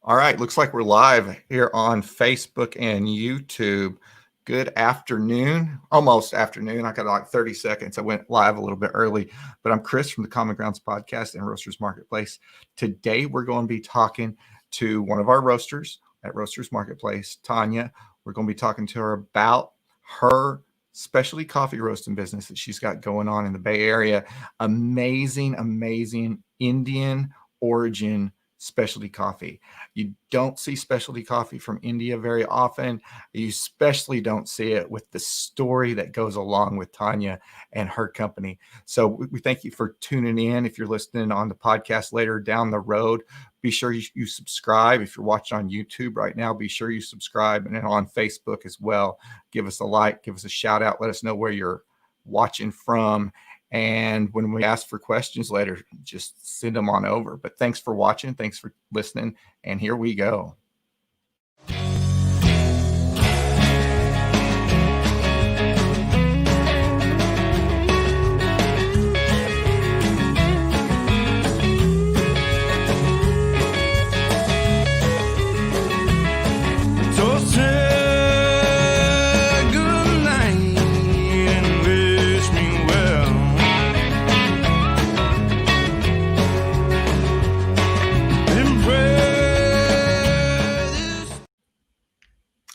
All right, looks like we're live here on Facebook and YouTube. Good afternoon, almost afternoon. I got like 30 seconds. I went live a little bit early, but I'm Chris from the Common Grounds podcast and Roasters Marketplace. Today, we're going to be talking to one of our roasters at Roasters Marketplace, Tanya. We're going to be talking to her about her specialty coffee roasting business that she's got going on in the Bay Area. Amazing Indian origin specialty coffee. You don't see specialty coffee from India very often. You especially don't see it with the story that goes along with Tanya and her company. So we thank you for tuning in. If you're listening on the podcast later down the road, be sure you subscribe. If you're watching on YouTube right now, be sure you subscribe, and then on Facebook as well. Give us a like, give us a shout out. Let us know where you're watching from. And when we ask for questions later, just send them on over. But thanks for watching. Thanks for listening. And here we go.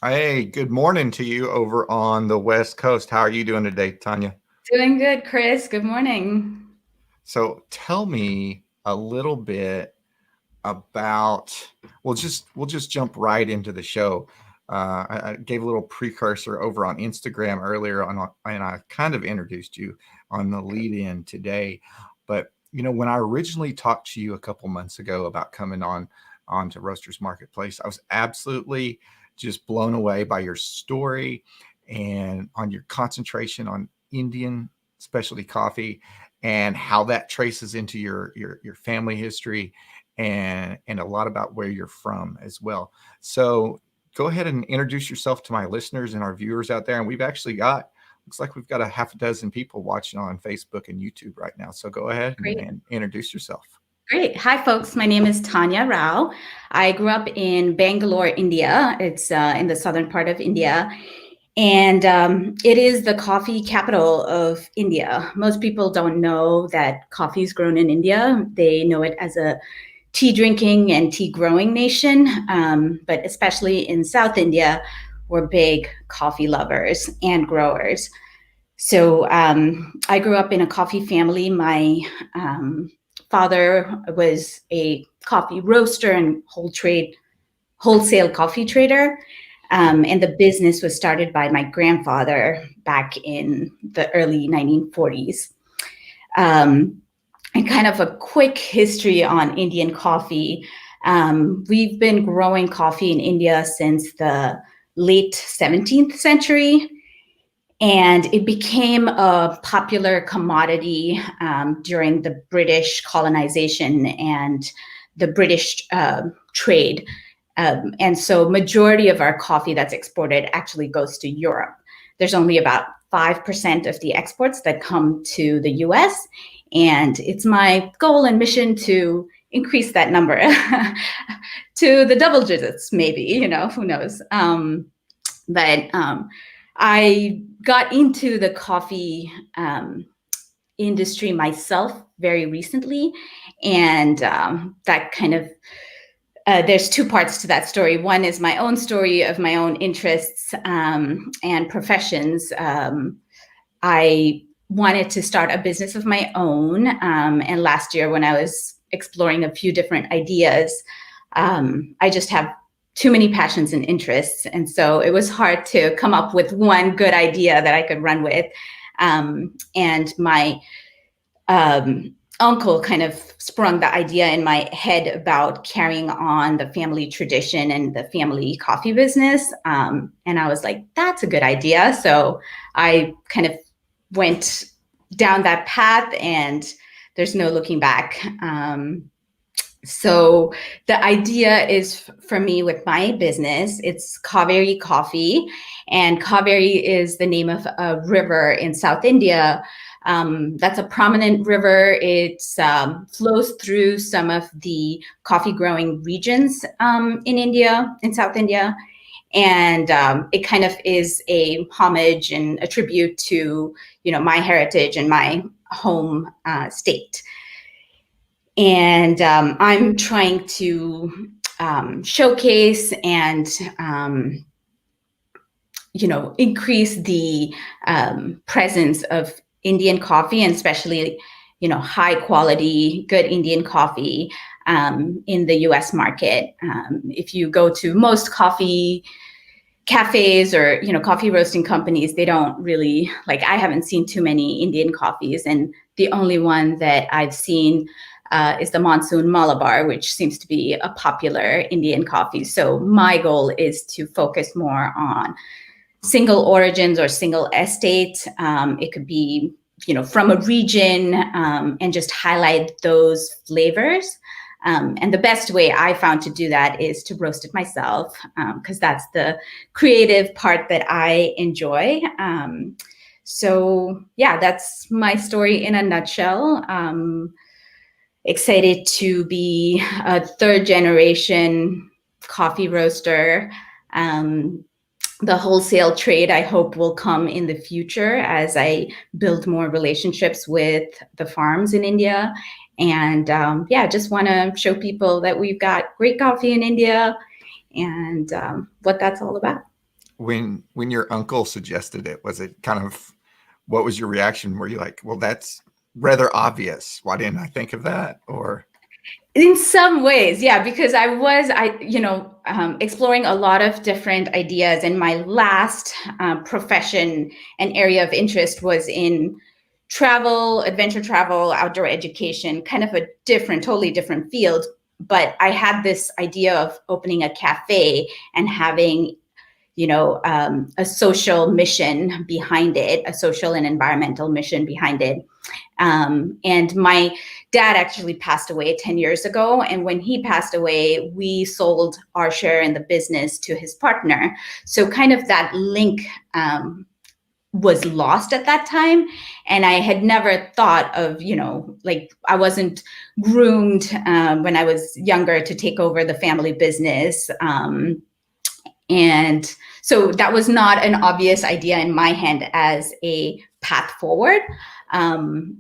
Hey, good morning to you over on the West Coast. How are you doing today, Tanya? Doing good, Chris. Good morning. So tell me a little bit about, we'll just jump right into the show. I gave a little precursor over on Instagram earlier on, and I kind of introduced you on the lead in today. But, when I originally talked to you a couple months ago about coming on to Roasters Marketplace, I was absolutely just blown away by your story and on your concentration on Indian specialty coffee and how that traces into your family history and a lot about where you're from as well. So go ahead and introduce yourself to my listeners and our viewers out there. And looks like we've got a half a dozen people watching on Facebook and YouTube right now. So go ahead and introduce yourself. Great. Hi, folks. My name is Tanya Rao. I grew up in Bangalore, India. It's in the southern part of India. And it is the coffee capital of India. Most people don't know that coffee is grown in India. They know it as a tea drinking and tea growing nation. But especially in South India, we're big coffee lovers and growers. So I grew up in a coffee family. My father was a coffee roaster and wholesale coffee trader. And the business was started by my grandfather back in the early 1940s. And kind of a quick history on Indian coffee. We've been growing coffee in India since the late 17th century. And it became a popular commodity during the British colonization and the British trade. And so majority of our coffee that's exported actually goes to Europe. There's only about 5% of the exports that come to the US. And it's my goal and mission to increase that number to the double digits, maybe, who knows. But I got into the coffee industry myself very recently. And that kind of, there's two parts to that story. One is my own story of my own interests and professions. I wanted to start a business of my own. And last year when I was exploring a few different ideas, I just have too many passions and interests. And so it was hard to come up with one good idea that I could run with. And my uncle kind of sprung the idea in my head about carrying on the family tradition and the family coffee business. And I was like, that's a good idea. So I kind of went down that path and there's no looking back. So the idea is for me with my business, it's Kaveri Coffee, and Kaveri is the name of a river in South India That's a prominent river. It flows through some of the coffee growing regions in India, in South India. And it kind of is a homage and a tribute to, my heritage and my home state. And I'm trying to showcase and increase the presence of Indian coffee, and especially, high quality, good Indian coffee in the US market. If you go to most coffee cafes or, coffee roasting companies, they don't really, I haven't seen too many Indian coffees. And the only one that I've seen is the Monsoon Malabar, which seems to be a popular Indian coffee. So my goal is to focus more on single origins or single estate. It could be, from a region, and just highlight those flavors. And the best way I found to do that is to roast it myself, because that's the creative part that I enjoy. So yeah, that's my story in a nutshell. Excited to be a third generation coffee roaster. The wholesale trade, I hope, will come in the future as I build more relationships with the farms in India. And just want to show people that we've got great coffee in India and what that's all about. When your uncle suggested it, was it kind of, what was your reaction? Were you like, well, that's rather obvious, why didn't I think of that? Or in some ways, yeah, because I was exploring a lot of different ideas, and my last profession and area of interest was in travel, adventure travel, outdoor education, kind of a totally different field. But I had this idea of opening a cafe and having a social mission behind it, a social and environmental mission behind it. And my dad actually passed away 10 years ago. And when he passed away, we sold our share in the business to his partner. So kind of that link was lost at that time. And I had never thought of, I wasn't groomed when I was younger to take over the family business. And so that was not an obvious idea in my hand as a path forward. My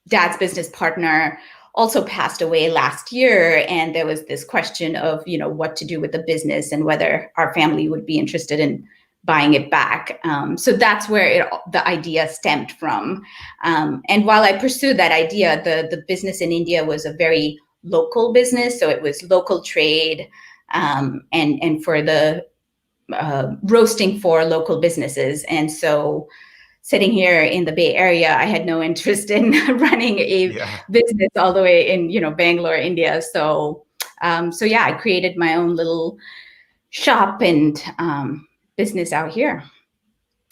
dad's business partner also passed away last year. And there was this question of, what to do with the business and whether our family would be interested in buying it back. So that's where the idea stemmed from. And while I pursued that idea, the business in India was a very local business. So it was local trade, and for the roasting for local businesses. And so sitting here in the Bay Area, I had no interest in running a business all the way in, Bangalore, India. So I created my own little shop and business out here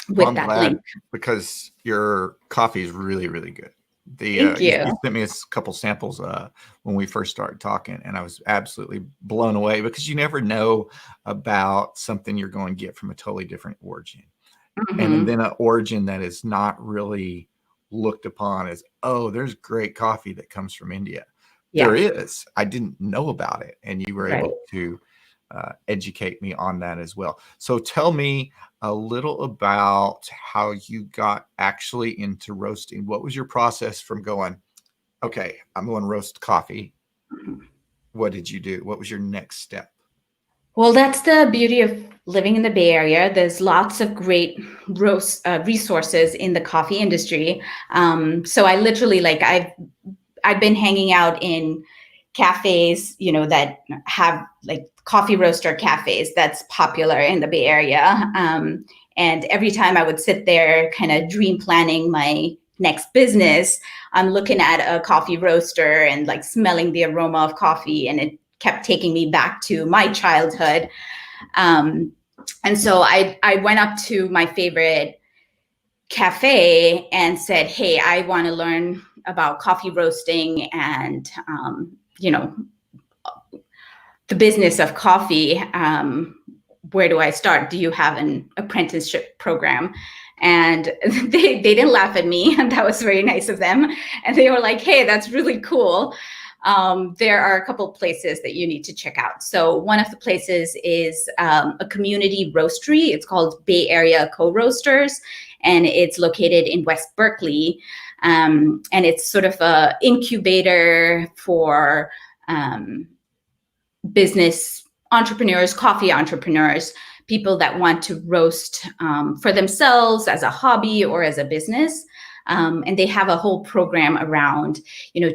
with that link. Because your coffee is really, really good. Thank you. You sent me a couple samples when we first started talking, and I was absolutely blown away, because you never know about something you're going to get from a totally different origin. Mm-hmm. And then an origin that is not really looked upon as, oh, there's great coffee that comes from India. Yeah. There is. I didn't know about it, and you were able to educate me on that as well. So tell me a little about how you got actually into roasting. What was your process from going, okay, I'm going to roast coffee? What did you do? What was your next step? Well, that's the beauty of living in the Bay Area. There's lots of great resources in the coffee industry. So I literally, I've been hanging out in cafes, that have coffee roaster cafes that's popular in the Bay Area. And every time I would sit there kind of dream planning my next business, I'm looking at a coffee roaster and smelling the aroma of coffee, and it kept taking me back to my childhood. And so I went up to my favorite cafe and said, hey, I want to learn about coffee roasting and, the business of coffee. Where do I start? Do you have an apprenticeship program? And they didn't laugh at me, and that was very nice of them. And they were like, hey, that's really cool. There are a couple places that you need to check out. So one of the places is a community roastery. It's called Bay Area Co-Roasters, and it's located in West Berkeley. And it's sort of a incubator for business entrepreneurs, coffee entrepreneurs, people that want to roast for themselves as a hobby or as a business. And they have a whole program around,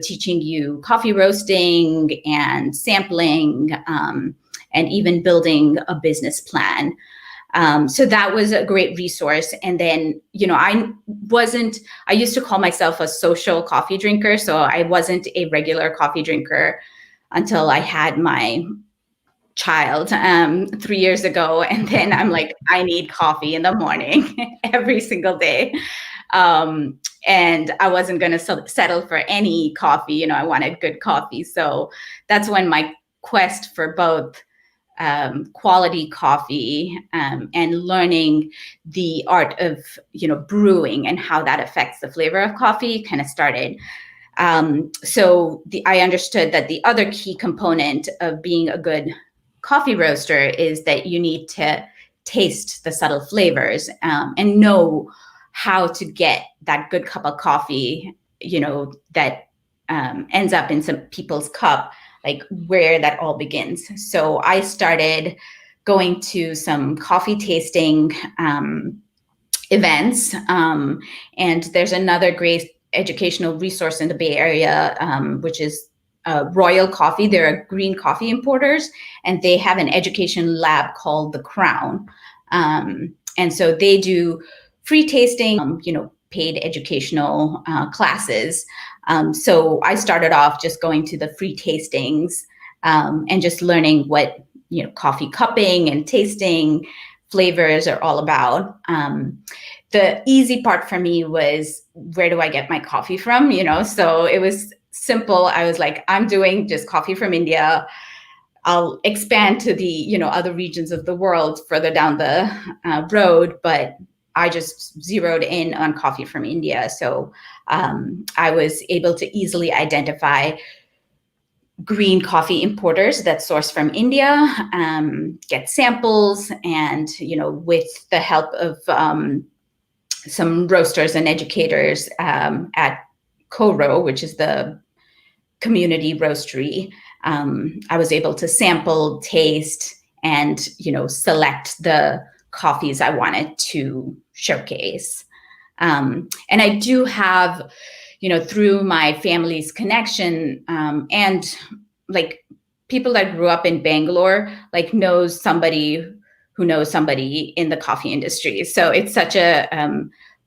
teaching you coffee roasting and sampling, and even building a business plan. So that was a great resource. And then, I used to call myself a social coffee drinker. So I wasn't a regular coffee drinker until I had my child 3 years ago. And then I'm like, I need coffee in the morning every single day. And I wasn't going to settle for any coffee. I wanted good coffee. So that's when my quest for both quality coffee and learning the art of, brewing and how that affects the flavor of coffee kind of started. So I understood that the other key component of being a good coffee roaster is that you need to taste the subtle flavors and know how to get that good cup of coffee, that ends up in some people's cup, like where that all begins. So I started going to some coffee tasting events, and there's another great educational resource in the Bay Area, which is Royal Coffee. They're green coffee importers, and they have an education lab called The Crown. And so they do free tasting, paid educational classes. So I started off just going to the free tastings and just learning what, coffee cupping and tasting flavors are all about. The easy part for me was, where do I get my coffee from? So it was simple. I was like, I'm doing just coffee from India. I'll expand to the, other regions of the world further down the road, but I just zeroed in on coffee from India. So I was able to easily identify green coffee importers that source from India, get samples, and, with the help of some roasters and educators at CoRo, which is the community roastery, I was able to sample, taste, and, select the coffees I wanted to showcase. And I do have, through my family's connection, and like people that grew up in Bangalore, like knows somebody who knows somebody in the coffee industry. So it's such a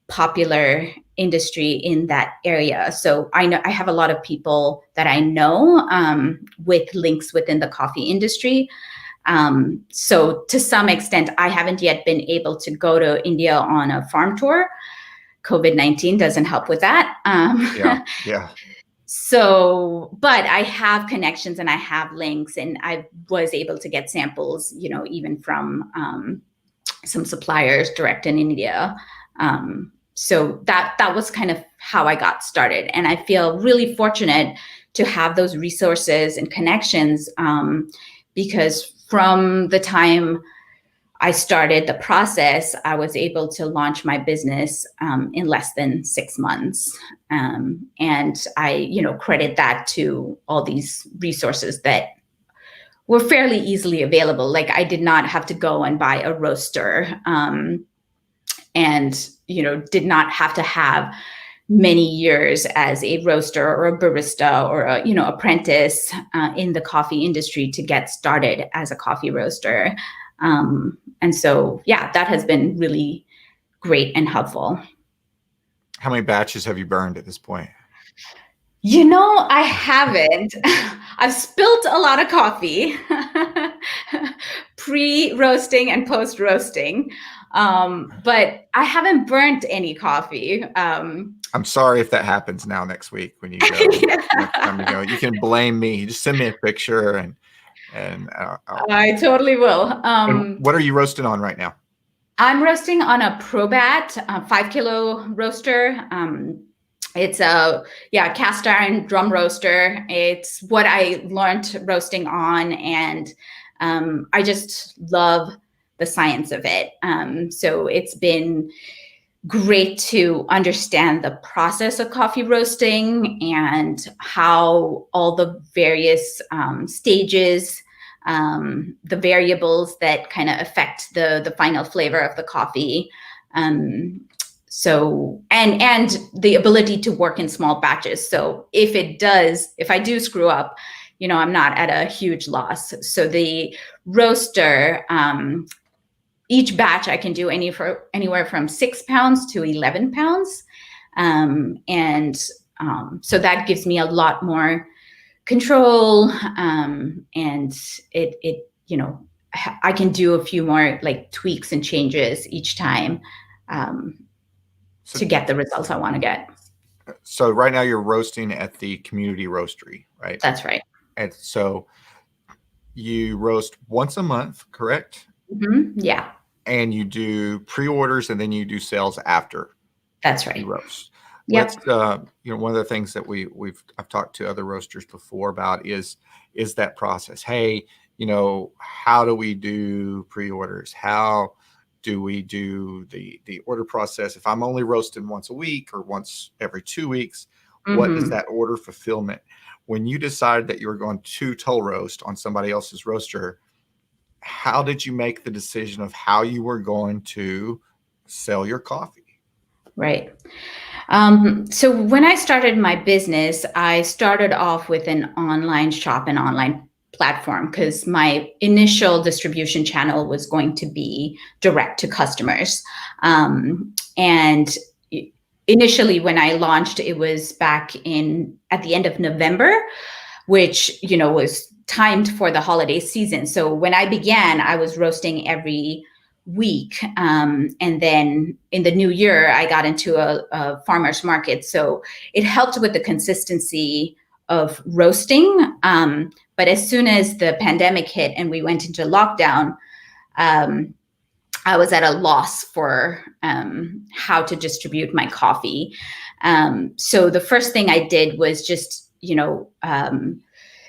popular industry in that area. So I know I have a lot of people that I know with links within the coffee industry. So to some extent, I haven't yet been able to go to India on a farm tour. COVID-19 doesn't help with that. Yeah. So, but I have connections and I have links, and I was able to get samples, even from some suppliers direct in India. So that was kind of how I got started. And I feel really fortunate to have those resources and connections, because from the time I started the process, I was able to launch my business in less than 6 months. And I, credit that to all these resources that were fairly easily available. Like I did not have to go and buy a roaster, and, did not have to have many years as a roaster or a barista or a, apprentice in the coffee industry to get started as a coffee roaster. And so, yeah, that has been really great and helpful. How many batches have you burned at this point? I haven't. I've spilt a lot of coffee pre-roasting and post-roasting, but I haven't burnt any coffee. I'm sorry if that happens now next week when you go. Yeah. Next time you go, you can blame me. Just send me a picture and I totally will. and what are you roasting on right now? I'm roasting on a Probat 5 kilo roaster. It's a cast iron drum roaster. It's what I learned roasting on, and I just love the science of it. So it's been great to understand the process of coffee roasting and how all the various stages, the variables that kind of affect the final flavor of the coffee. So and the ability to work in small batches. So if I do screw up, I'm not at a huge loss. So the roaster, each batch I can do anywhere from 6 pounds to 11 pounds. And so that gives me a lot more control. And I can do a few more like tweaks and changes each time to get the results I want to get. So right now you're roasting at the community roastery, right? That's right. And so you roast once a month, correct? Mm-hmm. Yeah. And you do pre-orders and then you do sales after. That's right. You roast. Yep. Let's one of the things that I've talked to other roasters before about is that process. Hey, how do we do pre-orders? How do we do the order process? If I'm only roasting once a week or once every 2 weeks, what is that order fulfillment? When you decided that you were going to toll roast on somebody else's roaster, how did you make the decision of how you were going to sell your coffee? Right. So when I started my business, I started off with an online shop and online platform because my initial distribution channel was going to be direct to customers. And initially when I launched, it was back at the end of November, which, was timed for the holiday season. So when I began, I was roasting every week. And then in the new year, I got into a farmer's market. So it helped with the consistency of roasting. But as soon as the pandemic hit and we went into lockdown, I was at a loss for how to distribute my coffee. So the first thing I did was just,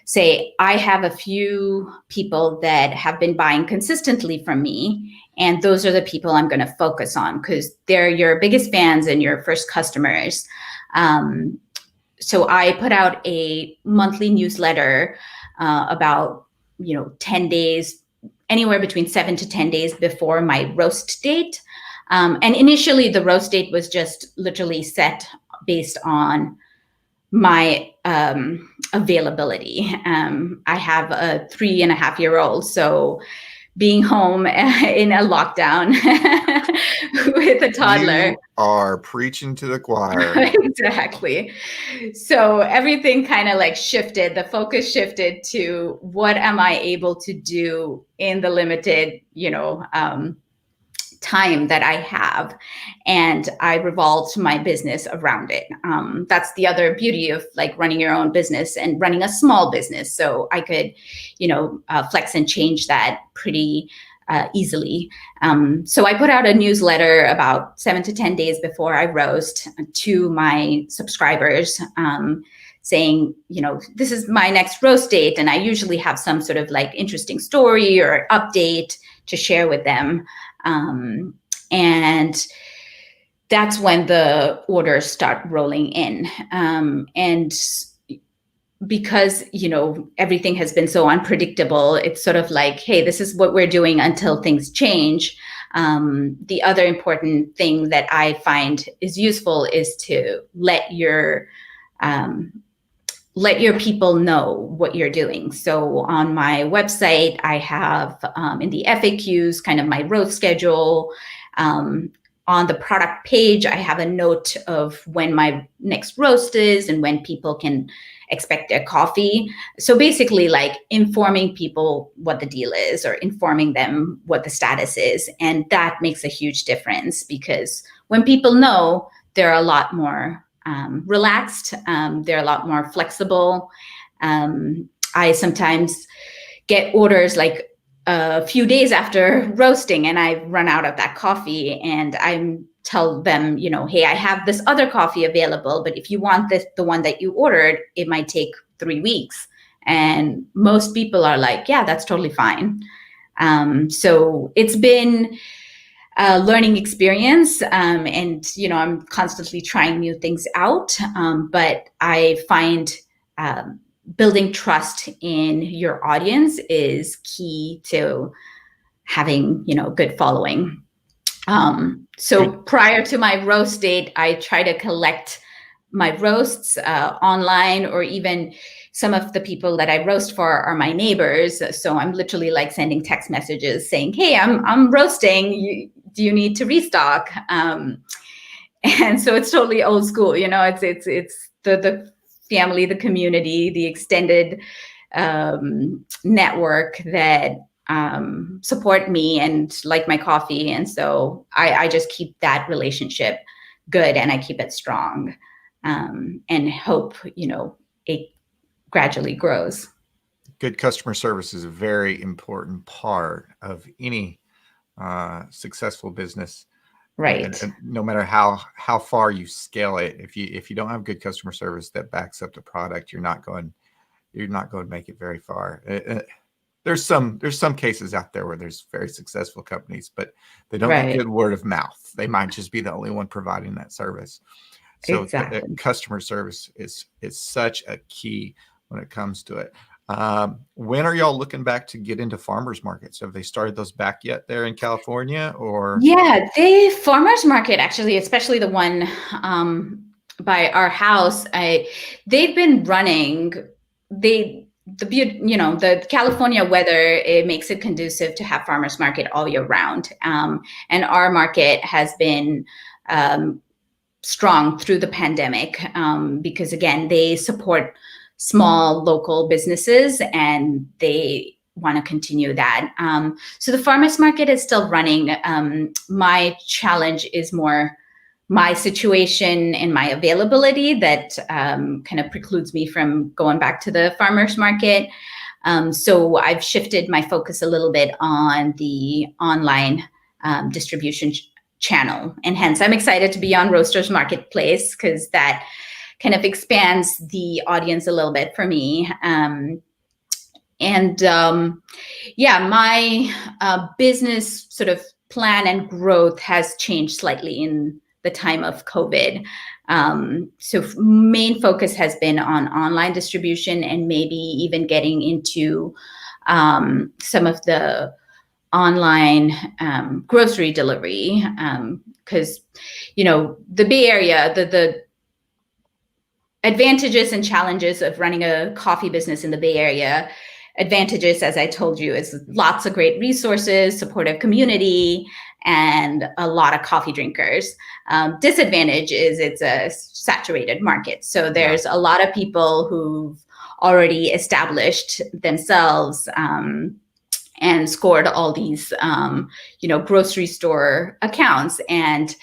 say, I have a few people that have been buying consistently from me, and those are the people I'm going to focus on because they're your biggest fans and your first customers. So I put out a monthly newsletter about, 10 days, anywhere between 7 to 10 days before my roast date. And initially the roast date was just literally set based on my availability. I have a 3.5-year-old, so being home in a lockdown with a toddler. You are preaching to the choir. Exactly. So everything kind of like shifted. The focus shifted to what am I able to do in the limited, time that I have, and I revolved my business around it. That's the other beauty of like running your own business and running a small business. So I could, flex and change that pretty easily. So I put out a newsletter about 7 to 10 days before I roast to my subscribers, saying, this is my next roast date. And I usually have some sort of like interesting story or update to share with them. And that's when the orders start rolling in. And because, everything has been so unpredictable, it's sort of like, hey, this is what we're doing until things change. The other important thing that I find is useful is to let your people know what you're doing. So on my website, I have in the FAQs kind of my roast schedule. On the product page, I have a note of when my next roast is and when people can expect their coffee. So basically like informing people what the deal is or informing them what the status is. And that makes a huge difference because when people know, they're a lot more relaxed. They're a lot more flexible. I sometimes get orders like a few days after roasting and I've run out of that coffee, and I tell them, hey, I have this other coffee available, but if you want the one that you ordered, it might take 3 weeks. And most people are like, yeah, that's totally fine. So it's been a learning experience, and I'm constantly trying new things out, but I find building trust in your audience is key to having good following. So prior to my roast date, I try to collect my roasts online, or even some of the people that I roast for are my neighbors. So I'm literally like sending text messages saying, hey, I'm roasting. Do you need to restock? And so it's totally old school. It's the family, the community, the extended network that support me and like my coffee. And so I just keep that relationship good, and I keep it strong, and hope, it gradually grows. Good customer service is a very important part of any successful business. Right. And no matter how far you scale it, if you don't have good customer service that backs up the product, you're not going to make it very far. There's some cases out there where there's very successful companies, but they don't get good word of mouth. They might just be the only one providing that service. So exactly. Customer service is such a key when it comes to it. When are y'all looking back to get into farmers markets? Have they started those back yet there in California? Or yeah, the farmers market, actually, especially the one by our house, they've been running. The California weather, it makes it conducive to have farmers market all year round, and our market has been strong through the pandemic, because again, they support small local businesses and they want to continue that. So the farmers market is still running. My challenge is more my situation and my availability that kind of precludes me from going back to the farmers market. So I've shifted my focus a little bit on the online distribution channel. And hence I'm excited to be on Roasters Marketplace, because that kind of expands the audience a little bit for me. My business sort of plan and growth has changed slightly in the time of COVID. So main focus has been on online distribution, and maybe even getting into some of the online grocery delivery, because the Bay Area, the advantages and challenges of running a coffee business in the Bay Area. Advantages, as I told you, is lots of great resources, supportive community, and a lot of coffee drinkers. Disadvantage is it's a saturated market. So there's a lot of people who've already established themselves and scored all these, grocery store accounts. And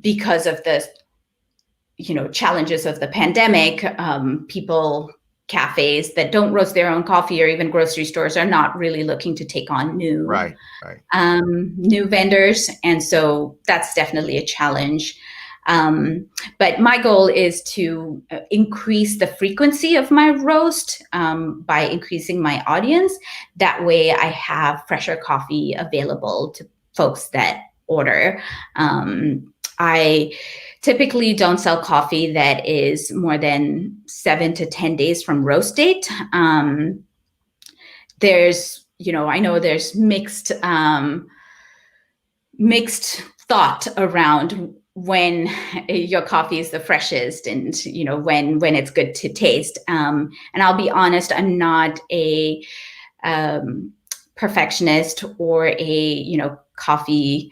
because of the, challenges of the pandemic, cafes that don't roast their own coffee, or even grocery stores, are not really looking to take on new vendors. And so that's definitely a challenge. But my goal is to increase the frequency of my roast by increasing my audience. That way I have fresher coffee available to folks that order. I typically don't sell coffee that is more than 7 to 10 days from roast date. There's, I know there's mixed thought around when your coffee is the freshest, and when it's good to taste. And I'll be honest, I'm not a perfectionist or a coffee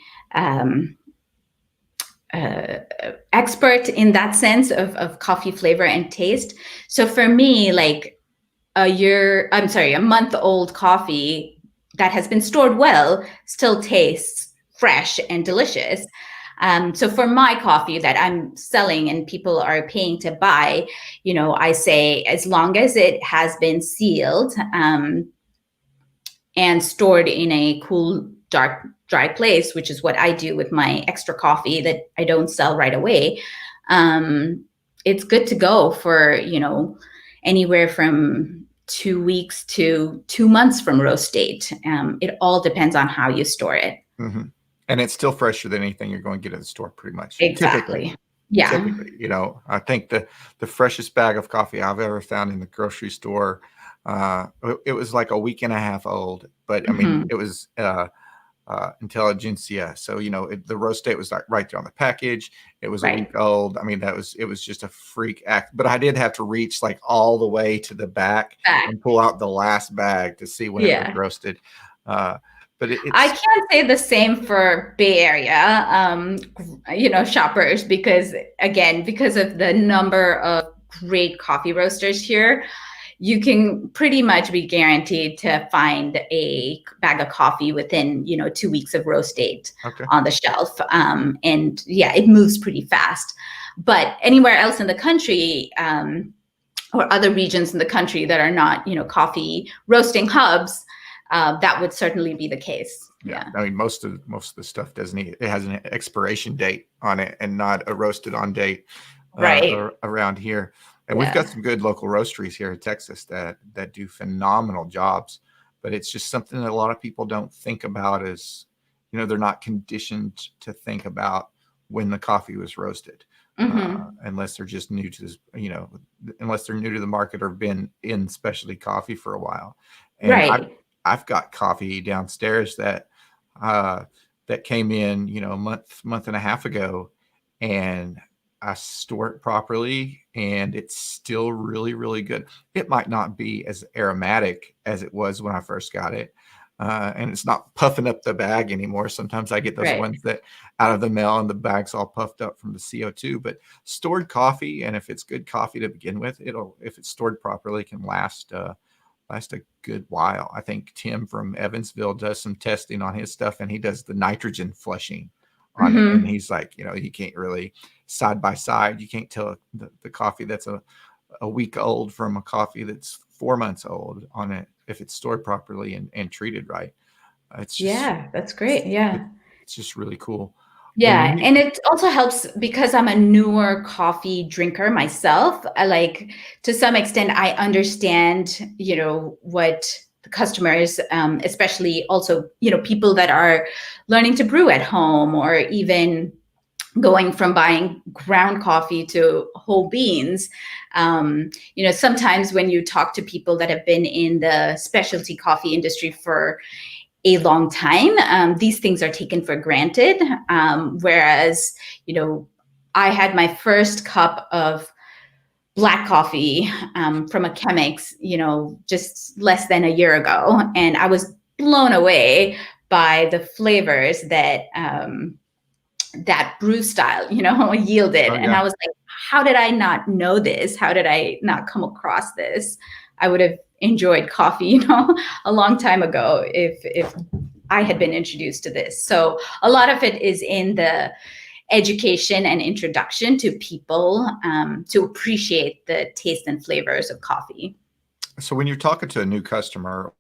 expert in that sense of coffee flavor and taste. So for me, like a month old coffee that has been stored well still tastes fresh and delicious. So for my coffee that I'm selling and people are paying to buy, I say, as long as it has been sealed, and stored in a cool, dark, dry place, which is what I do with my extra coffee that I don't sell right away, it's good to go for, anywhere from 2 weeks to 2 months from roast date. It all depends on how you store it. Mm-hmm. And it's still fresher than anything you're going to get at the store, pretty much. Exactly. Yeah. Typically, I think the freshest bag of coffee I've ever found in the grocery store, it was like a week and a half old, but I mean, Mm-hmm. it was intelligentsia. So, the roast date was like right there on the package. It was a Right. week old. I mean, it was just a freak act, but I did have to reach like all the way to the back Back. and pull out the last bag to see when it was Yeah. roasted. But I it's can't say the same for Bay Area, shoppers, because again, because of the number of great coffee roasters here, you can pretty much be guaranteed to find a bag of coffee within, 2 weeks of roast date okay. on the shelf. And yeah, it moves pretty fast. But anywhere else in the country, or other regions in the country that are not, coffee roasting hubs, that would certainly be the case. Yeah. I mean, most of the stuff doesn't it has an expiration date on it and not a roasted on date Right. around here. And we've got Yeah. some good local roasteries here in Texas that do phenomenal jobs, but it's just something that a lot of people don't think about as, they're not conditioned to think about when the coffee was roasted. Mm-hmm. Unless they're just new to this, unless they're new to the market or been in specialty coffee for a while. And Right. I've got coffee downstairs that came in, a month and a half ago, and I store it properly, and it's still really, really good. It might not be as aromatic as it was when I first got it, and it's not puffing up the bag anymore. Sometimes I get those Right. ones that out of the mail and the bag's all puffed up from the CO2. But stored coffee, and if it's good coffee to begin with, if it's stored properly, can last a good while. I think Tim from Evansville does some testing on his stuff, and he does the nitrogen flushing on it. And Mm-hmm. he's like, you can't really side by side. You can't tell the coffee that's a week old from a coffee that's 4 months old on it if it's stored properly and treated right. It's just Yeah, that's great. Yeah. it's just really cool. Well, Yeah, and it also helps because I'm a newer coffee drinker myself. To some extent, I understand, what the customers, especially also, people that are learning to brew at home, or even going from buying ground coffee to whole beans. Sometimes when you talk to people that have been in the specialty coffee industry for a long time, these things are taken for granted. Whereas, I had my first cup of black coffee from a Chemex, just less than a year ago, and I was blown away by the flavors that brew style, yielded. oh And yeah, I was like, how did I not know this? How did I not come across this? I would have enjoyed coffee, a long time ago if I had been introduced to this. So a lot of it is in the education and introduction to people, to appreciate the taste and flavors of coffee. so when you're talking to a new customer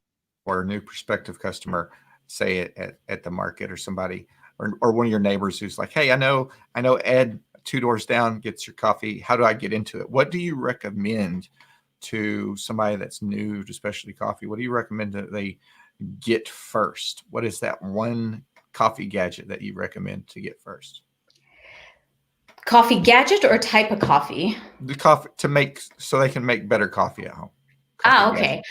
or a new prospective customer, say at the market or somebody or one of your neighbors who's like, hey, I know Ed 2 doors down gets your coffee. How do I get into it? What do you recommend to somebody that's new to specialty coffee? What do you recommend that they get first? What is that one coffee gadget that you recommend to get first? Coffee gadget or type of coffee? The coffee to make so they can make better coffee at home. Coffee Okay.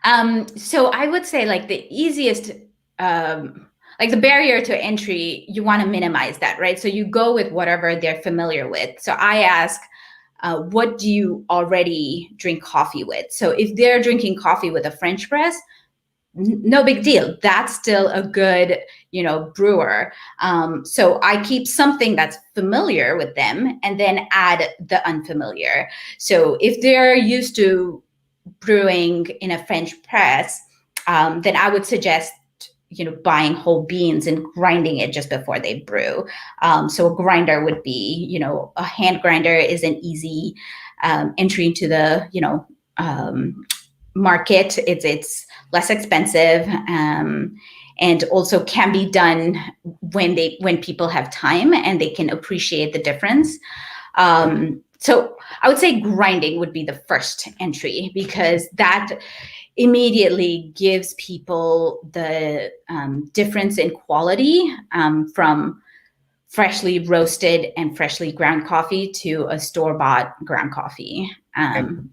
gadget. So I would say the easiest, the barrier to entry, you want to minimize that, right? So you go with whatever they're familiar with. So I ask, what do you already drink coffee with? So if they're drinking coffee with a French press, no big deal. That's still a good, brewer. So I keep something that's familiar with them and then add the unfamiliar. So if they're used to brewing in a French press, then I would suggest buying whole beans and grinding it just before they brew. So a grinder would be, a hand grinder is an easy entry into the market. It's less expensive, and also can be done when people have time and they can appreciate the difference. So I would say grinding would be the first entry, because that immediately gives people the difference in quality from freshly roasted and freshly ground coffee to a store-bought ground coffee. And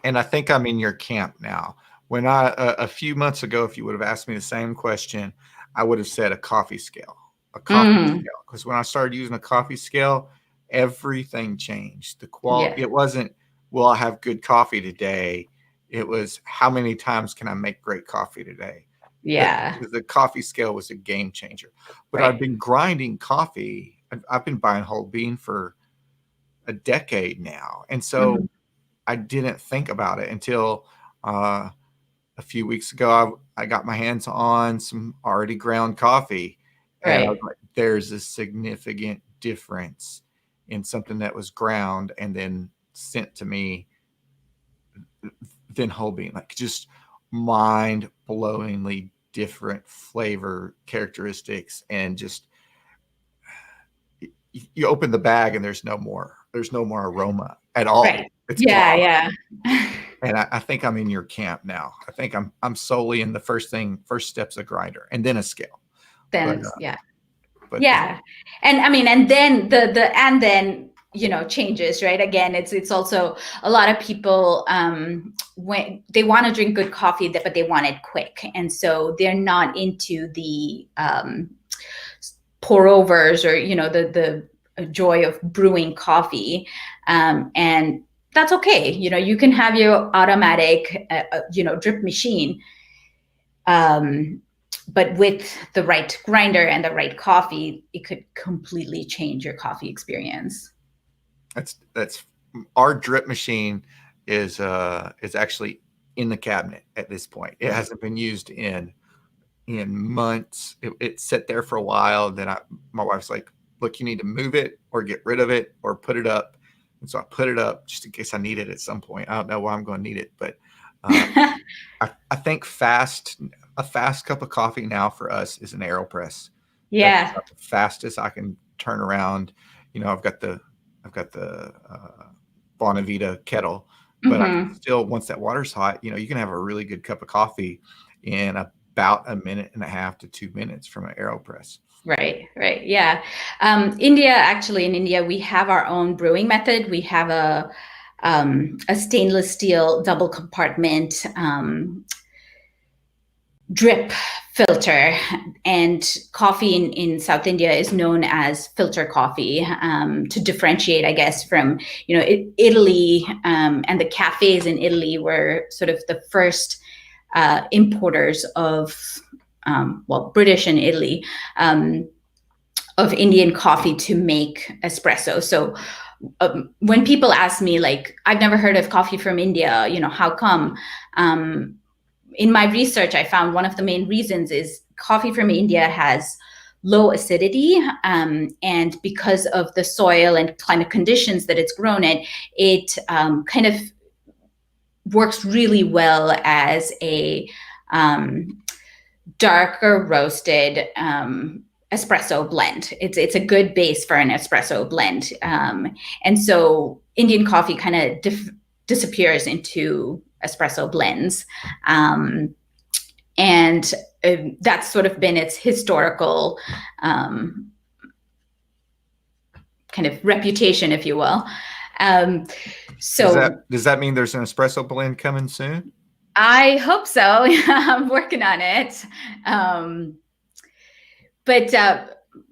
I think I'm in your camp now. When a few months ago, if you would have asked me the same question, I would have said a coffee scale, because when I started using a coffee scale, everything changed. The quality, it wasn't, will I have good coffee today? It was, how many times can I make great coffee today? Yeah. The coffee scale was a game changer. But I've been grinding coffee. I've been buying whole bean for a decade now. And so I didn't think about it until a few weeks ago. I got my hands on some already ground coffee, and I was like, there's a significant difference in something that was ground and then sent to me than whole bean. Like, just mind-blowingly different flavor characteristics, and just you open the bag and there's no more aroma at all. It's gone. Yeah. And I think I'm in your camp now. I think I'm solely in the first steps, a grinder, and then a scale. Then But and I mean, and then then changes, right? Again, it's also a lot of people when they want to drink good coffee, but they want it quick, and so they're not into the pour overs, or the joy of brewing coffee, and that's okay. You can have your automatic drip machine, but with the right grinder and the right coffee, it could completely change your coffee experience. That's our drip machine is actually in the cabinet at this point. It hasn't been used in months. It sat there for a while. Then my wife's like, look, you need to move it or get rid of it or put it up. And so I put it up just in case I need it at some point. I don't know why I'm going to need it, but I think a fast cup of coffee now for us is an AeroPress. Yeah. That's the fastest I can turn around. I've got the Bonavita kettle, but I can still, once that water's hot, you can have a really good cup of coffee in about a minute and a half to 2 minutes from an AeroPress. Right. Yeah. In India, we have our own brewing method. We have a stainless steel double compartment drip filter, and coffee in South India is known as filter coffee, to differentiate, I guess, from Italy, and the cafes in Italy were sort of the first importers of British and Italy, of Indian coffee to make espresso. So when people ask me, like, I've never heard of coffee from India, how come? In my research, I found one of the main reasons is coffee from India has low acidity, and because of the soil and climate conditions that it's grown in, it kind of works really well as a darker roasted espresso blend. It's a good base for an espresso blend, and so Indian coffee kind of disappears into espresso blends, and that's sort of been its historical kind of reputation, if you will. So does that mean there's an espresso blend coming soon? I hope so. I'm working on it. But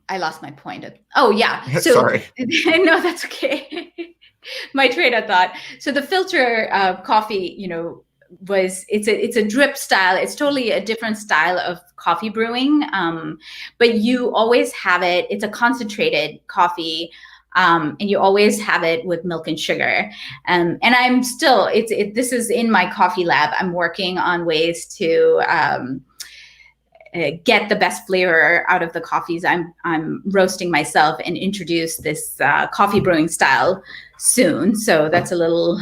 I lost my point. Oh yeah. So, sorry. No, that's okay. My train of thought. So the filter coffee, it's a drip style. It's totally a different style of coffee brewing. But you always have it. It's a concentrated coffee. And you always have it with milk and sugar. And I'm still, this is in my coffee lab. I'm working on ways to get the best flavor out of the coffees I'm roasting myself, and introduce this coffee brewing style soon. So that's a little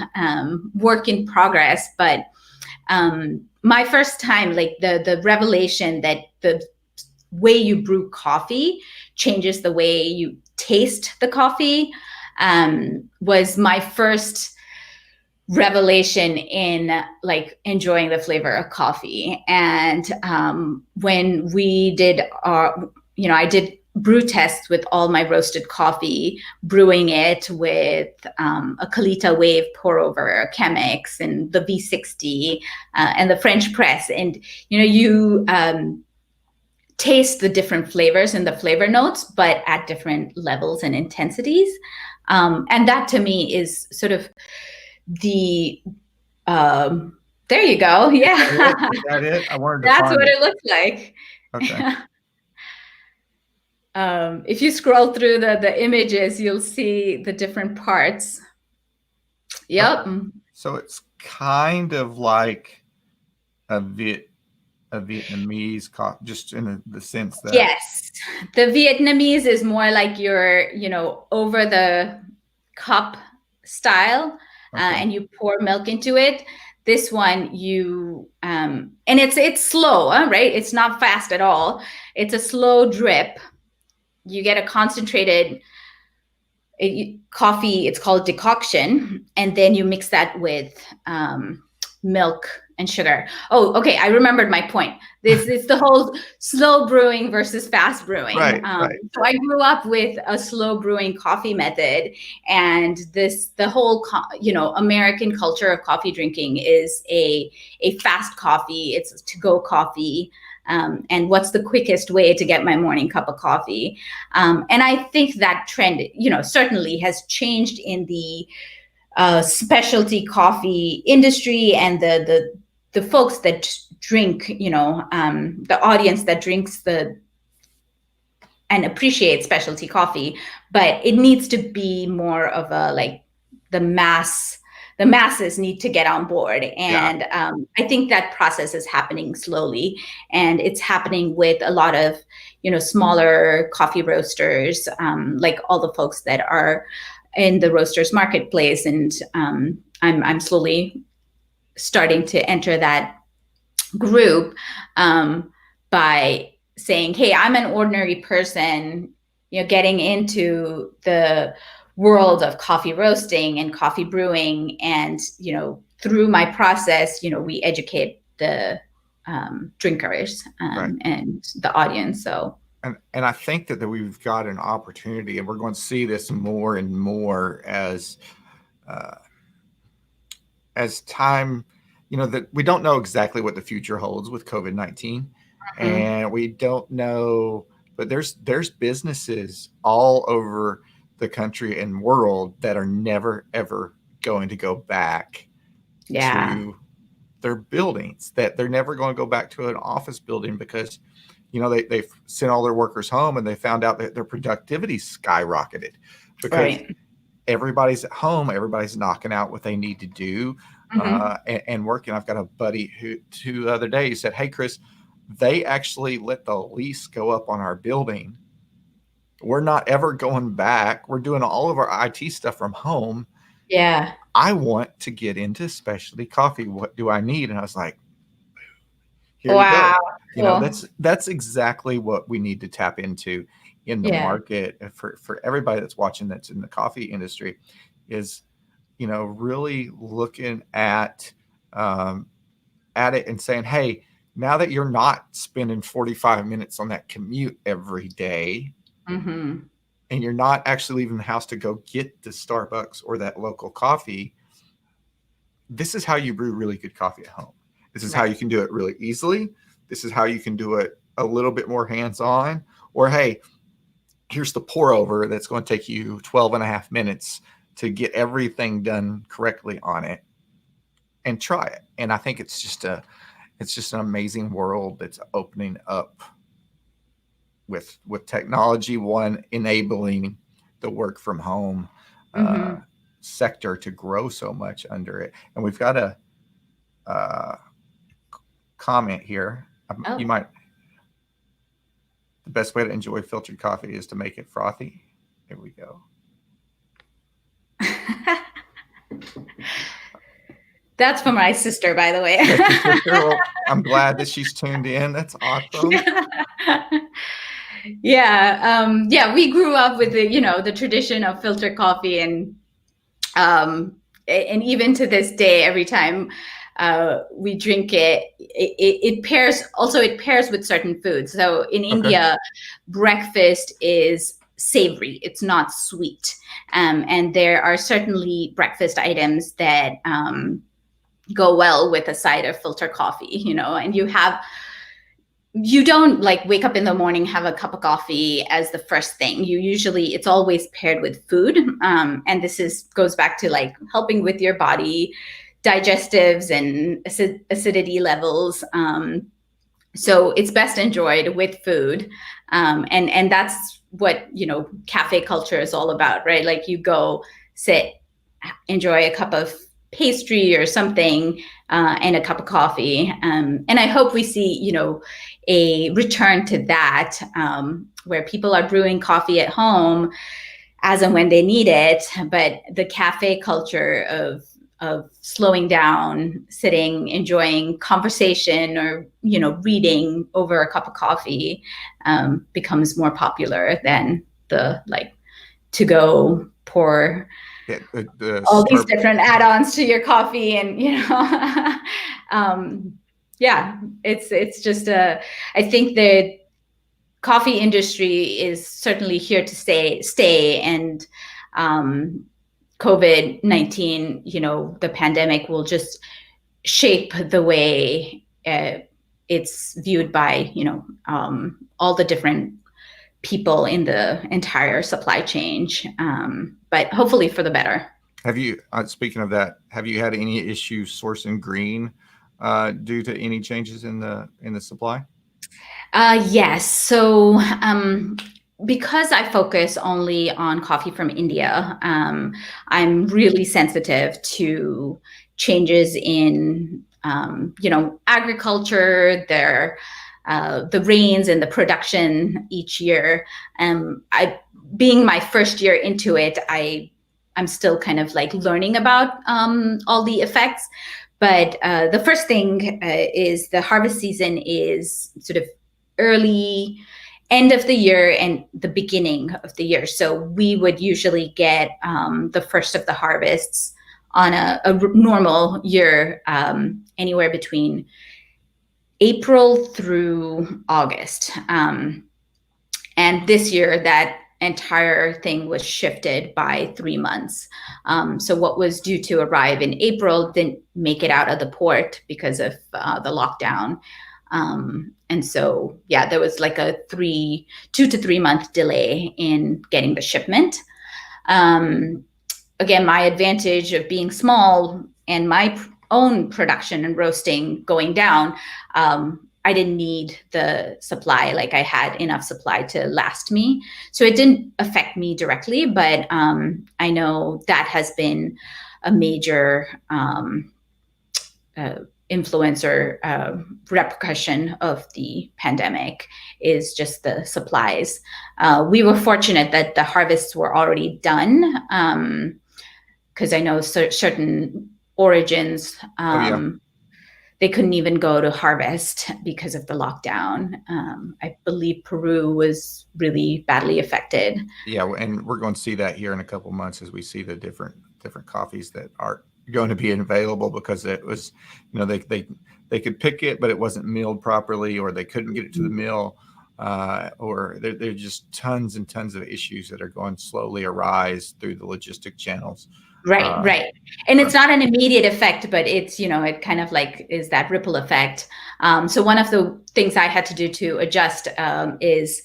work in progress. But My first time, like the revelation that the way you brew coffee changes the way you taste the coffee, was my first revelation in like enjoying the flavor of coffee. And when we did our, I did brew tests with all my roasted coffee, brewing it with a Kalita wave pour over, Chemex, and the V60, and the French press. And you taste the different flavors and the flavor notes, but at different levels and intensities. And that to me is sort of the there you go. Yeah. Is that it? I wanted to That's find what it. it looks like. Okay. If you scroll through the images, you'll see the different parts. Yep. Okay. So it's kind of like a Vietnamese coffee, just in the sense that. Yes. The Vietnamese is more like your, over the cup style, Okay. and you pour milk into it. This one and it's slow, right? It's not fast at all. It's a slow drip. You get a concentrated coffee. It's called decoction, and then you mix that with milk and sugar. Oh, okay. I remembered my point. This is the whole slow brewing versus fast brewing. Right. So I grew up with a slow brewing coffee method, and the whole American culture of coffee drinking is a fast coffee. It's to go coffee. And what's the quickest way to get my morning cup of coffee? And I think that trend, certainly has changed in the specialty coffee industry, and the folks that drink, the audience that drinks and appreciates specialty coffee. But it needs to be more of a like the masses need to get on board. And I think that process is happening slowly, and it's happening with a lot of, smaller coffee roasters, like all the folks that are in the roasters marketplace. And I'm slowly starting to enter that group, by saying, hey, I'm an ordinary person, getting into the world of coffee roasting and coffee brewing. And, through my process, we educate the drinkers, and the audience. So. And I think that we've got an opportunity, and we're going to see this more and more as time, that we don't know exactly what the future holds with COVID-19, and we don't know, but there's businesses all over the country and world that are never ever going to go back to their buildings, that they're never going to go back to an office building because they've sent all their workers home, and they found out that their productivity skyrocketed because everybody's at home, everybody's knocking out what they need to do, and working. I've got a buddy who the other day, he said, hey, Chris, they actually let the lease go up on our building. We're not ever going back. We're doing all of our IT stuff from home. Yeah. I want to get into specialty coffee. What do I need? And I was like, here you go. Cool. That's exactly what we need to tap into in the market for everybody that's watching, that's in the coffee industry, is, really looking at it and saying, hey, now that you're not spending 45 minutes on that commute every day, and you're not actually leaving the house to go get the Starbucks or that local coffee, this is how you brew really good coffee at home. This is how you can do it really easily. This is how you can do it a little bit more hands-on. Or, hey, here's the pour over that's going to take you 12 and a half minutes to get everything done correctly on it, and try it. And I think it's just an amazing world that's opening up with technology, one enabling the work from home sector to grow so much under it. And we've got a comment here. You might. The best way to enjoy filtered coffee is to make it frothy. Here we go. That's for my sister, by the way. That's your sister. Well, I'm glad that she's tuned in. That's awesome. Yeah, we grew up with the tradition of filter coffee, and even to this day, every time we drink it pairs with certain foods. So in India, breakfast is savory; it's not sweet, and there are certainly breakfast items that go well with a side of filter coffee. And you don't like wake up in the morning, have a cup of coffee as the first thing. It's always paired with food. And this goes back to like helping with your body digestives and acidity levels. So it's best enjoyed with food. And that's what, cafe culture is all about, right? Like you go sit, enjoy a cup of pastry or something, and a cup of coffee. And I hope we see, a return to that, where people are brewing coffee at home as and when they need it. But the cafe culture of slowing down, sitting, enjoying conversation, or reading over a cup of coffee, becomes more popular than the like to go pour all these different add-ons to your coffee. And it's just I think the coffee industry is certainly here to stay, and COVID-19, the pandemic will just shape the way it's viewed by all the different people in the entire supply chain, but hopefully for the better. Have you, speaking of that, have you had any issues sourcing green due to any changes in the supply? Yes. So because I focus only on coffee from India, I'm really sensitive to changes in agriculture, the rains and the production each year. Being my first year into it, I'm still kind of like learning about all the effects. But the first thing is the harvest season is sort of early end of the year and the beginning of the year. So we would usually get the first of the harvests on a normal year, anywhere between April through August. And this year, that entire thing was shifted by 3 months. So what was due to arrive in April didn't make it out of the port because of the lockdown. And so, there was like a 2 to 3 month delay in getting the shipment. Again, my advantage of being small and my own production and roasting going down, I didn't need the supply. Like I had enough supply to last me. So it didn't affect me directly, but I know that has been a major influence or repercussion of the pandemic, is just the supplies. We were fortunate that the harvests were already done, because I know certain origins, they couldn't even go to harvest because of the lockdown. I believe Peru was really badly affected. Yeah, and we're going to see that here in a couple of months as we see the different coffees that are going to be available, because it was, they could pick it, but it wasn't milled properly, or they couldn't get it to the mill, or there's just tons and tons of issues that are going slowly arise through the logistic channels. Right. And it's not an immediate effect, but it's, it kind of like is that ripple effect. So one of the things I had to do to adjust is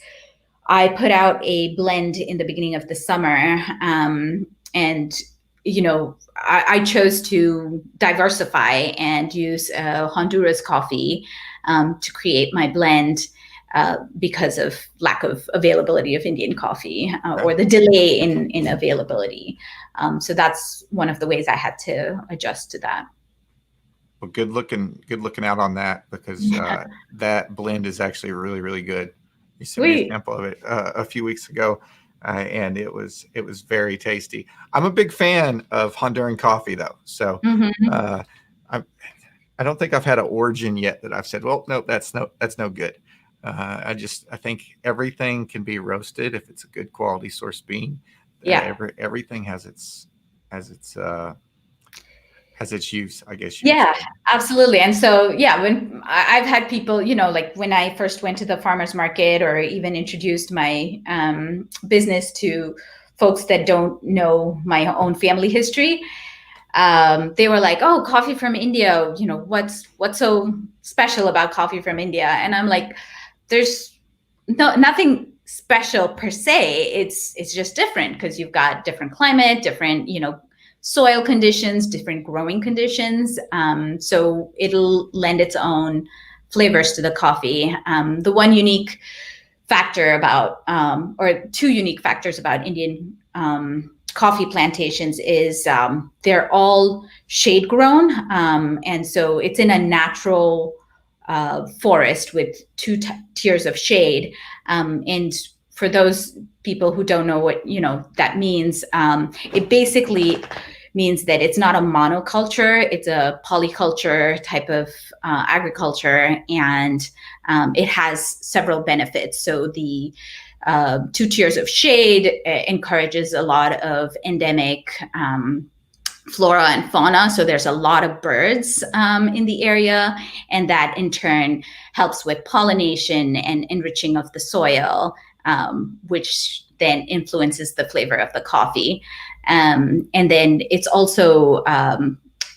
I put out a blend in the beginning of the summer. And, I chose to diversify and use Honduras coffee to create my blend, because of lack of availability of Indian coffee, or the delay in availability. So that's one of the ways I had to adjust to that. Well, good looking out on that, because that blend is actually really, really good. You sent me a sample of it a few weeks ago, and it was very tasty. I'm a big fan of Honduran coffee, though. So I I don't think I've had an origin yet that I've said, well, no, that's no good. I think everything can be roasted if it's a good quality source bean. Yeah. Everything has its uh, has its use, I guess you would Yeah, say. absolutely. And so, yeah, when I've had people, like when I first went to the farmers market or even introduced my business to folks that don't know my own family history, they were like, "Oh, coffee from India. What's so special about coffee from India?" And I'm like, "There's nothing special per se. It's just different because you've got different climate, different soil conditions, different growing conditions. So it'll lend its own flavors to the coffee. The one unique factor about, or two unique factors about Indian coffee plantations is they're all shade grown. And so it's in a natural forest with two tiers of shade. And for those people who don't know what that means, it basically means that it's not a monoculture; it's a polyculture type of agriculture, and it has several benefits. So the two tiers of shade encourages a lot of endemic flora and fauna. So there's a lot of birds in the area, and that in turn helps with pollination and enriching of the soil, which then influences the flavor of the coffee. And then it's also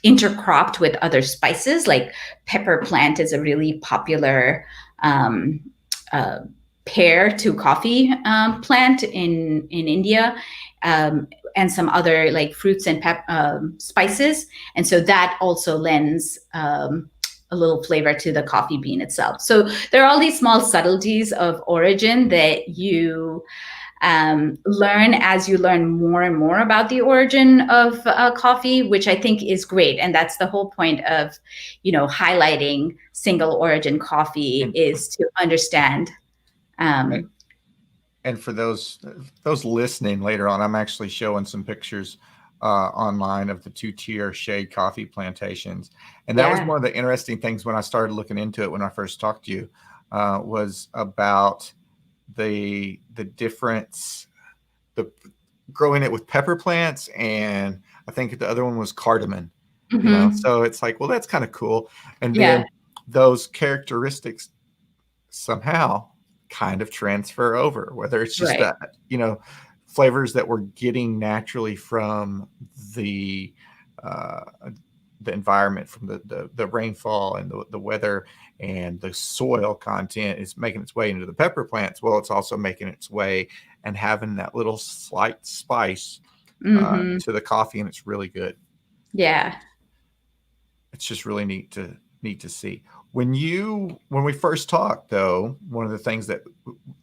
intercropped with other spices, like pepper plant is a really popular um, uh, pair to coffee plant in India. And some other like fruits and spices. And so that also lends a little flavor to the coffee bean itself. So there are all these small subtleties of origin that you learn as you learn more and more about the origin of coffee, which I think is great. And that's the whole point of, highlighting single origin coffee And is to understand. and, Um, and for those listening later on, I'm actually showing some pictures online of the two-tier shade coffee plantations, and that was yeah. one of the interesting things when I started looking into it when I first talked to you, was about the difference, the growing it with pepper plants, and I think the other one was cardamom. Mm-hmm. So it's like, well, that's kind of cool. And Yeah. then those characteristics somehow kind of transfer over, whether it's just Right. that, flavors that we're getting naturally from the uh, the environment, from the rainfall and the weather, and the soil content is making its way into the pepper plants. Well, it's also making its way and having that little slight spice Mm-hmm. to the coffee, and it's really good. Yeah. It's just really neat to see. When we first talked, though, one of the things that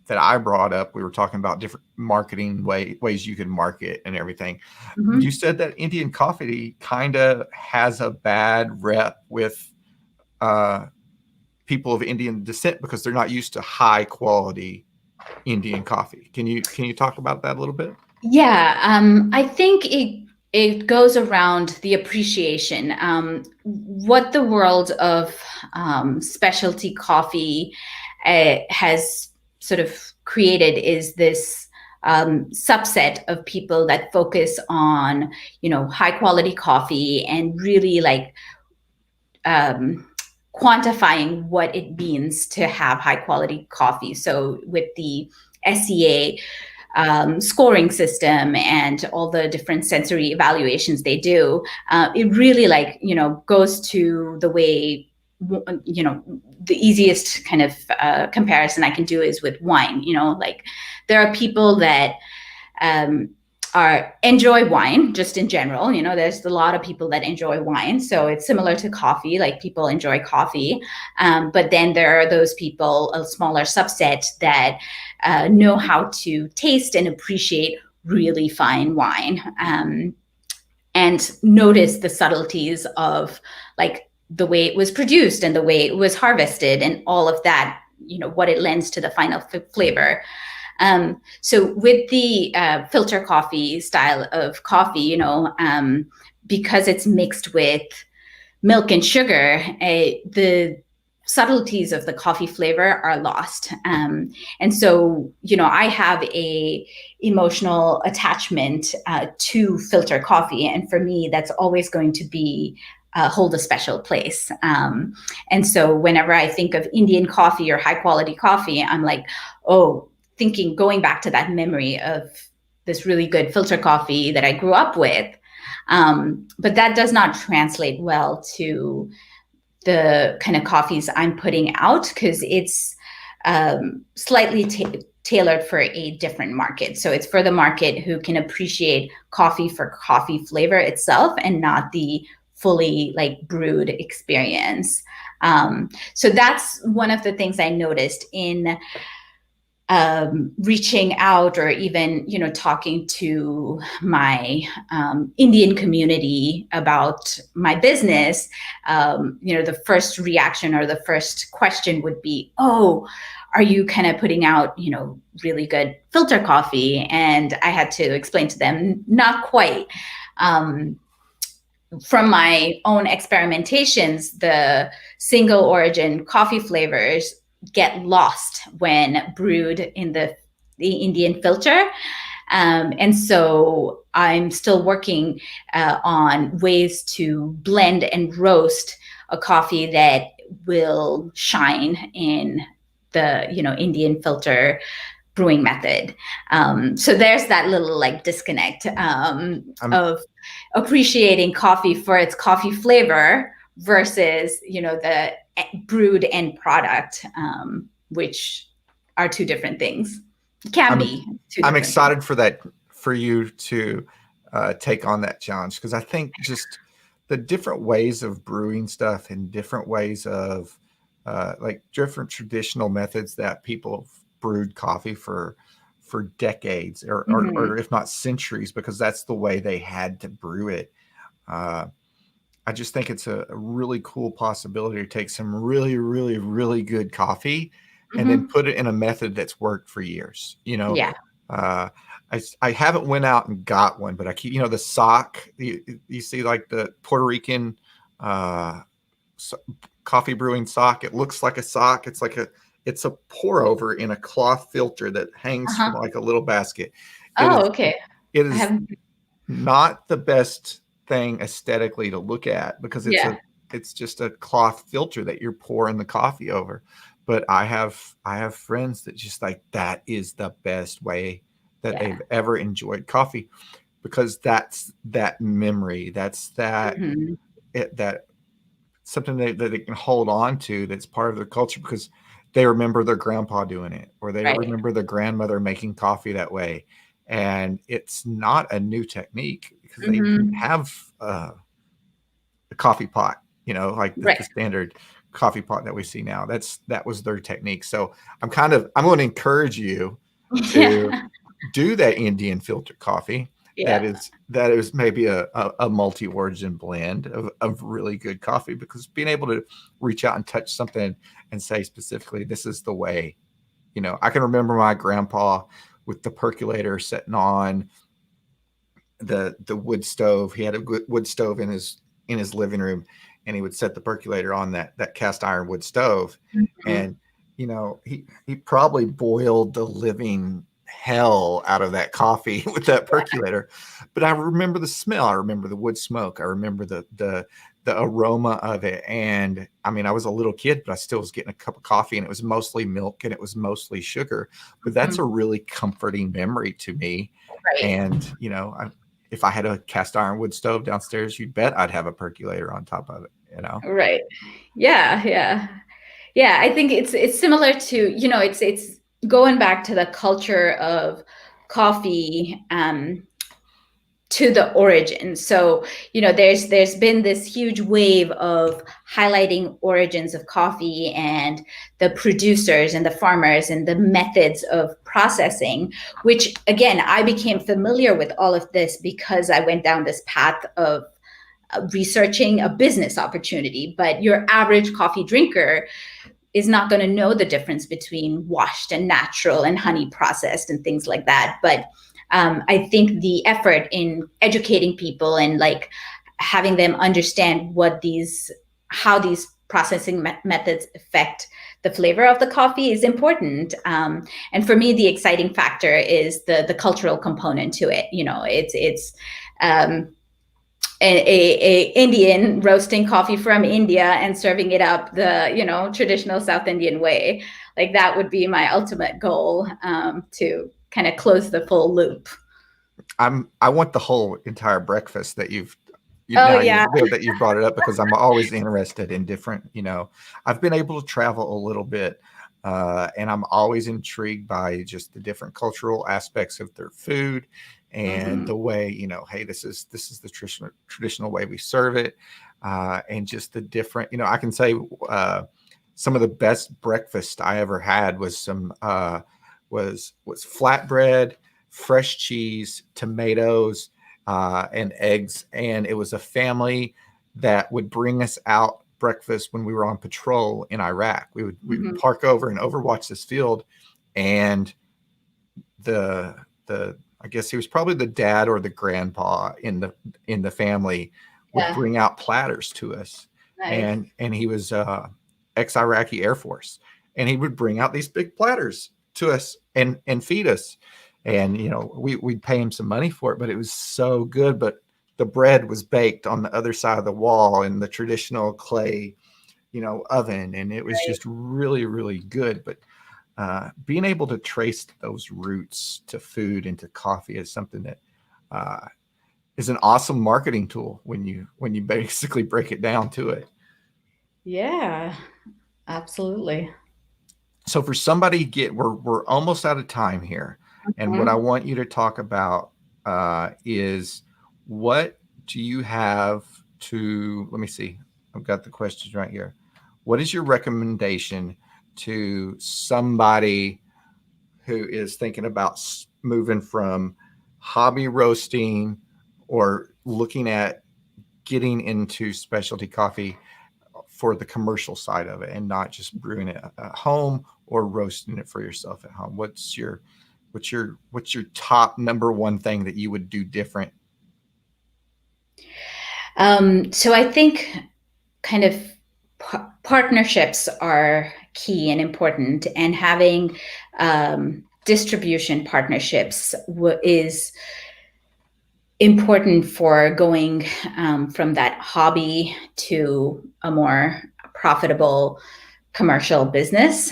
I brought up, we were talking about different marketing ways you can market and everything. You Mm-hmm. said that Indian coffee kind of has a bad rep with uh, people of Indian descent because they're not used to high quality Indian coffee. Can you talk about that a little bit? Yeah, I think it goes around the appreciation. What the world of specialty coffee has sort of created is this subset of people that focus on, high quality coffee and really like um, quantifying what it means to have high quality coffee. So with the SEA scoring system and all the different sensory evaluations they do, it really goes to the way, the easiest kind of comparison I can do is with wine. Like there are people that um, are enjoy wine just in general. There's a lot of people that enjoy wine, so it's similar to coffee. Like people enjoy coffee, but then there are those people, a smaller subset, that know how to taste and appreciate really fine wine, and notice the subtleties of like the way it was produced and the way it was harvested and all of that. What it lends to the final flavor. So with the filter coffee style of coffee, because it's mixed with milk and sugar, the subtleties of the coffee flavor are lost. And so, I have a emotional attachment to filter coffee. And for me, that's always going to be hold a special place. And so whenever I think of Indian coffee or high quality coffee, I'm like, oh, going back to that memory of this really good filter coffee that I grew up with. But that does not translate well to the kind of coffees I'm putting out, because it's slightly tailored for a different market. So it's for the market who can appreciate coffee for coffee flavor itself and not the fully brewed experience. So that's one of the things I noticed in reaching out, or even talking to my Indian community about my business. The first reaction or the first question would be, oh, are you kind of putting out really good filter coffee? And I had to explain to them, not quite. From my own experimentations, the single origin coffee flavors get lost when brewed in the Indian filter. And so I'm still working on ways to blend and roast a coffee that will shine in the Indian filter brewing method. So there's that little disconnect of appreciating coffee for its coffee flavor versus the brewed end product, which are two different things. Can be two I'm different excited for you to take on that challenge, because I think just the different ways of brewing stuff and different ways of different traditional methods that people have brewed coffee for decades, or if not centuries, because that's the way they had to brew it. I just think it's a really cool possibility to take some really, really, really good coffee and then put it in a method that's worked for years. Yeah. I haven't went out and got one, but I keep, the sock, you see the Puerto Rican coffee brewing sock. It looks like a sock. It's a pour over in a cloth filter that hangs from a little basket. Okay. It is not the best thing aesthetically to look at, because it's just a cloth filter that you're pouring the coffee over. But I have friends that just that is the best way that they've ever enjoyed coffee, because that's that memory, that's that that something that they can hold on to, that's part of their culture, because they remember their grandpa doing it, or they remember their grandmother making coffee that way. And it's not a new technique, because they have a coffee pot, the standard coffee pot that we see now. That was their technique. So I'm going to encourage you to do that Indian filter coffee. That is maybe a multi-origin blend of really good coffee, because being able to reach out and touch something and say specifically, this is the way. I can remember my grandpa with the percolator sitting on the wood stove. He had a wood stove in his living room, and he would set the percolator on that cast iron wood stove. And he probably boiled the living hell out of that coffee with that percolator. But I remember the smell. I remember the wood smoke. I remember the aroma of it. And I mean, I was a little kid, but I still was getting a cup of coffee, and it was mostly milk and it was mostly sugar. But that's a really comforting memory to me. And if I had a cast iron wood stove downstairs, you'd bet I'd have a percolator on top of it. Right. Yeah. I think it's similar to it's going back to the culture of coffee to the origin. So there's been this huge wave of highlighting origins of coffee and the producers and the farmers and the methods of processing, which again, I became familiar with all of this because I went down this path of researching a business opportunity. But your average coffee drinker is not going to know the difference between washed and natural and honey processed and things like that. But I think the effort in educating people and having them understand how these processing methods affect the flavor of the coffee is important. And for me, the exciting factor is the cultural component to it. It's um, a Indian roasting coffee from India and serving it up the traditional South Indian way. Like that would be my ultimate goal, to kind of close the full loop. I want the whole entire breakfast that Oh yeah. that you've brought it up, because I'm always interested in different, I've been able to travel a little bit, and I'm always intrigued by just the different cultural aspects of their food, and Mm-hmm. the way, hey, this is the traditional way we serve it, and just the different, I can say, some of the best breakfast I ever had was was flatbread, fresh cheese, tomatoes, and eggs. And it was a family that would bring us out breakfast when we were on patrol in Iraq. We would Mm-hmm. park over and overwatch this field, and the I guess he was probably the dad or the grandpa in the family, would Yeah. bring out platters to us, Nice. and he was ex-Iraqi Air Force, and he would bring out these big platters to us and feed us, and we'd pay him some money for it, but it was so good. But the bread was baked on the other side of the wall in the traditional clay oven, and it was Right. just really, really good. But being able to trace those roots to food and to coffee is something that uh, is an awesome marketing tool when you basically break it down to it. Yeah, absolutely. So for somebody, we're almost out of time here, and what I Mhm. want you to talk about is, what do you have to? Let me see. I've got the questions right here. What is your recommendation to somebody who is thinking about moving from hobby roasting, or looking at getting into specialty coffee for the commercial side of it, and not just brewing it at home or roasting it for yourself at home? What's your top number one thing that you would do different? So I think kind of partnerships are key and important, and having distribution partnerships is important for going from that hobby to a more profitable commercial business.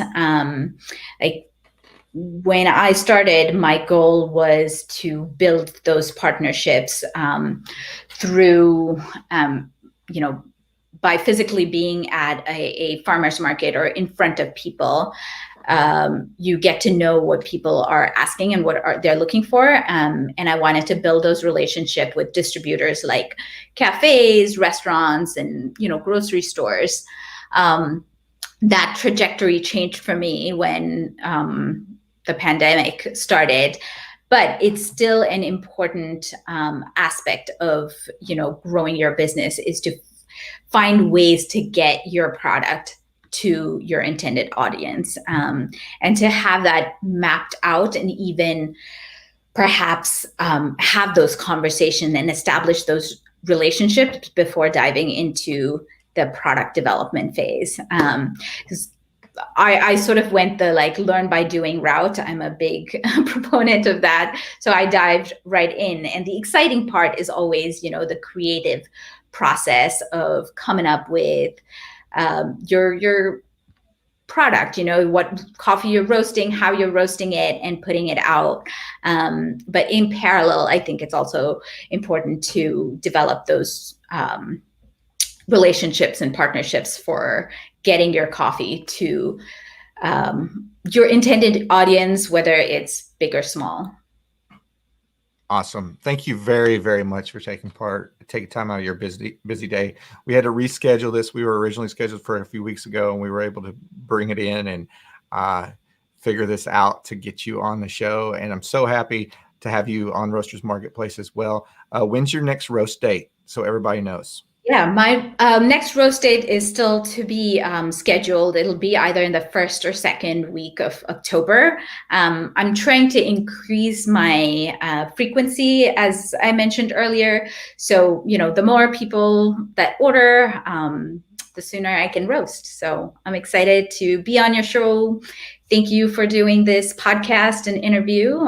Like when I started, my goal was to build those partnerships through, you know, by physically being at a farmer's market or in front of people. You get to know what people are asking and they're looking for. And I wanted to build those relationships with distributors like cafes, restaurants, and grocery stores. Um, that trajectory changed for me when the pandemic started, but it's still an important aspect of growing your business, is to find ways to get your product to your intended audience, and to have that mapped out, and even perhaps have those conversations and establish those relationships before diving into the product development phase. Because I sort of went the like learn by doing route. I'm a big proponent of that. So I dived right in. And the exciting part is always, the creative process of coming up with your product, what coffee you're roasting, how you're roasting it, and putting it out. But in parallel, I think it's also important to develop those relationships and partnerships for getting your coffee to your intended audience, whether it's big or small. Awesome. Thank you very, very much for taking time out of your busy day. We had to reschedule this. We were originally scheduled for a few weeks ago, and we were able to bring it in and uh, figure this out to get you on the show. And I'm so happy to have you on Roasters Marketplace as well. When's your next roast date, so everybody knows? Yeah, my next roast date is still to be scheduled. It'll be either in the first or second week of October. I'm trying to increase my frequency, as I mentioned earlier. So, the more people that order, the sooner I can roast. So I'm excited to be on your show. Thank you for doing this podcast and interview.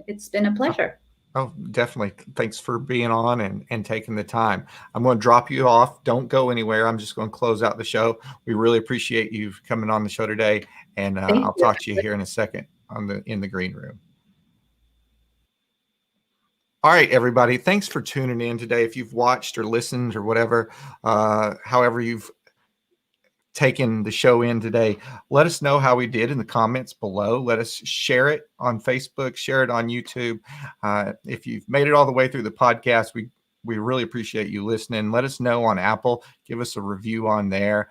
It's been a pleasure. Oh, definitely. Thanks for being on and taking the time. I'm going to drop you off. Don't go anywhere. I'm just going to close out the show. We really appreciate you coming on the show today, and Thank I'll you. talk to you here in a second in the green room. All right, everybody. Thanks for tuning in today. If you've watched or listened or whatever, however you've taken the show in today, let us know how we did in the comments below. Let us share it on Facebook, share it on YouTube. If you've made it all the way through the podcast, we really appreciate you listening. Let us know on Apple. Give us a review on there.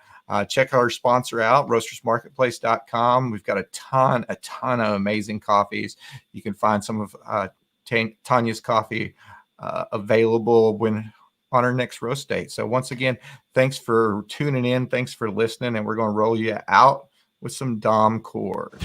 Check our sponsor out, roastersmarketplace.com. We've got a ton of amazing coffees. You can find some of Tanya's coffee available on our next roast date. So once again, thanks for tuning in. Thanks for listening. And we're going to roll you out with some Dom Coors.